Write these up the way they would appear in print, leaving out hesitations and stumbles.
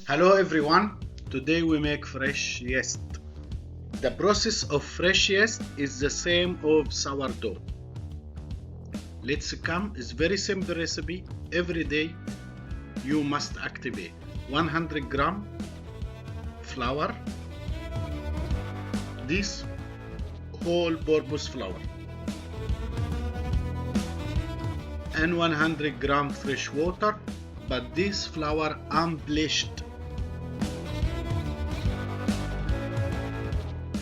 Hello everyone, today we make fresh yeast. The process of fresh yeast is the same of sourdough. Let's come, it's very simple recipe. Every day you must activate 100 gram flour, this whole purpose flour, and 100 gram fresh water, but this flour unpledged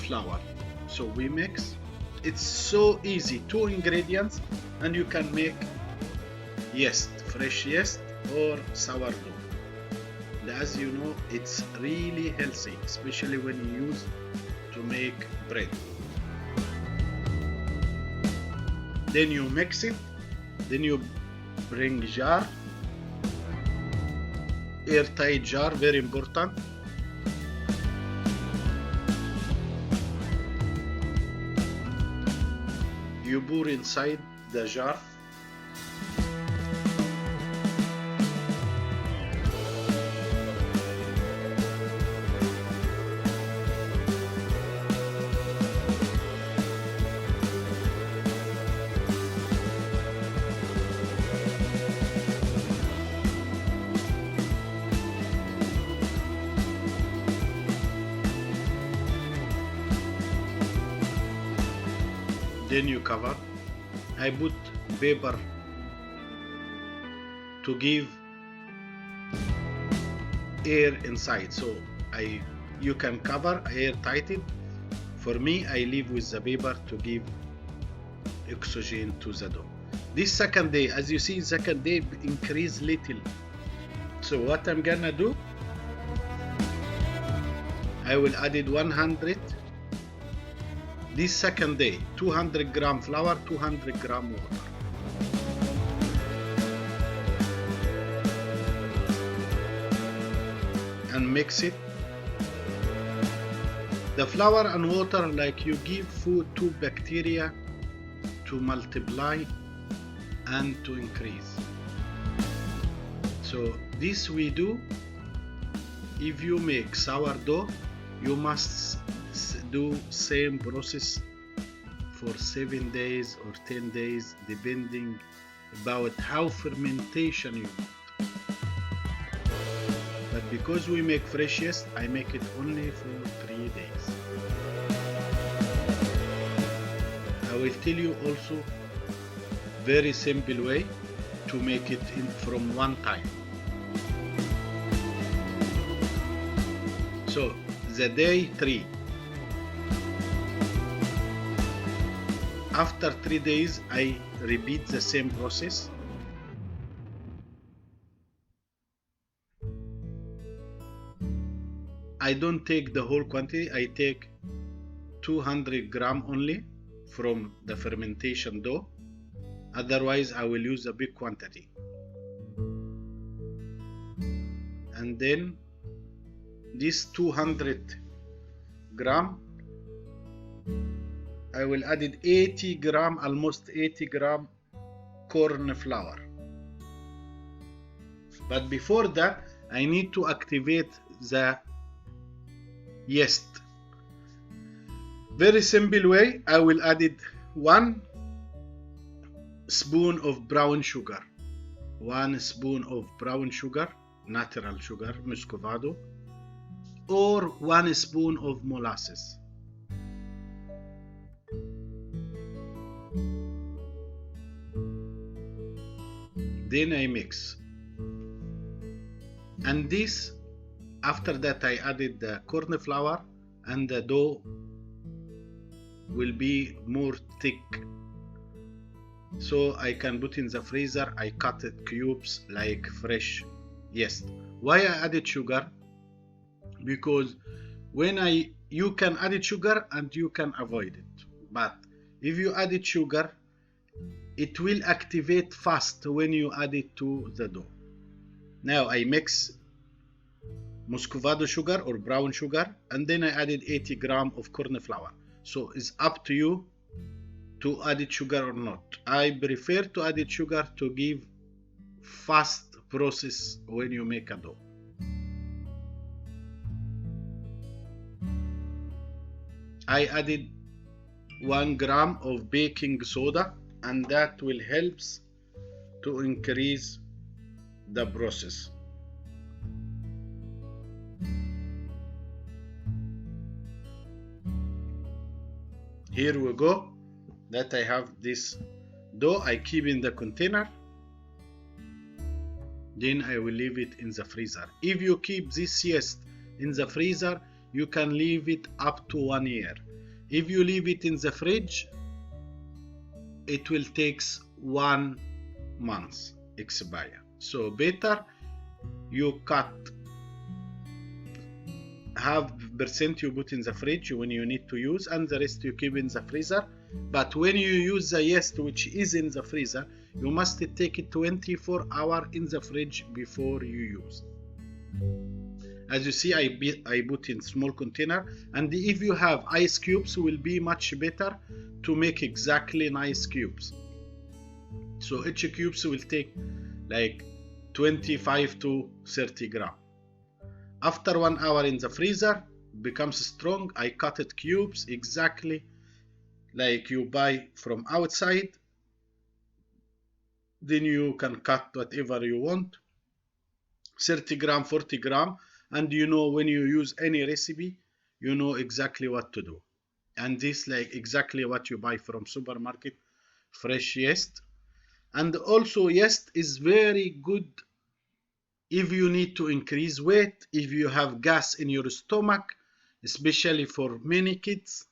flour. So we mix. It's so easy, 2 ingredients, and you can make yeast, fresh yeast or sourdough. As you know, it's really healthy, especially when you use to make bread. Then you mix it, then you bring jar, airtight jar, very important. You pour inside the jar. Then you cover. I put paper to give air inside, so you can cover air tighten. For me, I leave with the paper to give oxygen to the dough. This second day, as you see, second day increase little. So what I'm gonna do, I will add it 100. This second day, 200 gram flour, 200 gram water. And mix it. The flour and water, like you give food to bacteria to multiply and to increase. So this we do. If you make sourdough, you must do same process for 7 days or 10 days, depending about how fermentation you want. But because we make fresh yeast, I make it only for 3 days. I will tell you also very simple way to make it from one time. So the day 3. After 3 days, I repeat the same process. I don't take the whole quantity, I take 200 gram only from the fermentation dough. Otherwise, I will use a big quantity. And then this 200 gram, I will add it 80 gram, almost 80 gram corn flour. But before that, I need to activate the yeast. Very simple way, I will add it 1 spoon of brown sugar. 1 spoon of brown sugar, natural sugar, muscovado, or 1 spoon of molasses. Then I mix. And this, after that I added the corn flour, and the dough will be more thick. So I can put in the freezer. I cut it cubes like fresh yeast. Why I added sugar? Because when you can add it sugar and you can avoid it. But if you add sugar, it will activate fast when you add it to the dough. Now I mix muscovado sugar or brown sugar, and then I added 80 gram of corn flour. So it's up to you to add sugar or not. I prefer to add sugar to give fast process when you make a dough. I added 1 gram of baking soda, and that will help to increase the process. Here we go. That I have this dough, I keep in the container. Then I will leave it in the freezer. If you keep this yeast in the freezer, you can leave it up to 1 year. If you leave it in the fridge, it will take 1 month expire. So better you cut half percent you put in the fridge when you need to use, and the rest you keep in the freezer. But when you use the yeast which is in the freezer, you must take it 24 hours in the fridge before you use. As you see, I put in small container, and if you have ice cubes, will be much better to make exactly nice cubes. So each cubes will take like 25 to 30 gram. After 1 hour in the freezer, becomes strong. I cut it cubes exactly like you buy from outside. Then you can cut whatever you want, 30 gram, 40 gram, and you know when you use any recipe, you know exactly what to do. And this like exactly what you buy from supermarket, fresh yeast. And also yeast is very good if you need to increase weight, if you have gas in your stomach, especially for many kids.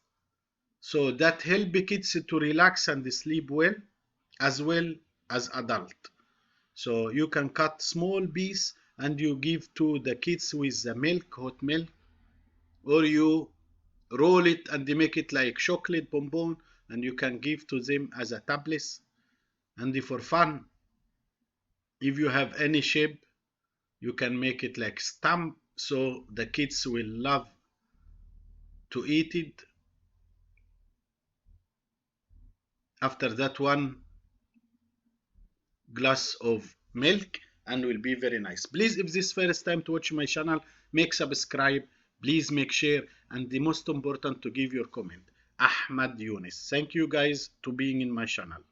So that help kids to relax and sleep well as adult. So you can cut small piece and you give to the kids with the milk, hot milk, or you roll it and they make it like chocolate bonbon, and you can give to them as a tablet. And for fun, if you have any shape, you can make it like stamp, so the kids will love to eat it. After that, 1 glass of milk, and will be very nice. Please, if this first time to watch my channel, make subscribe, please make share, and the most important to give your comment. Ahmad Yunus. Thank you guys to being in my channel.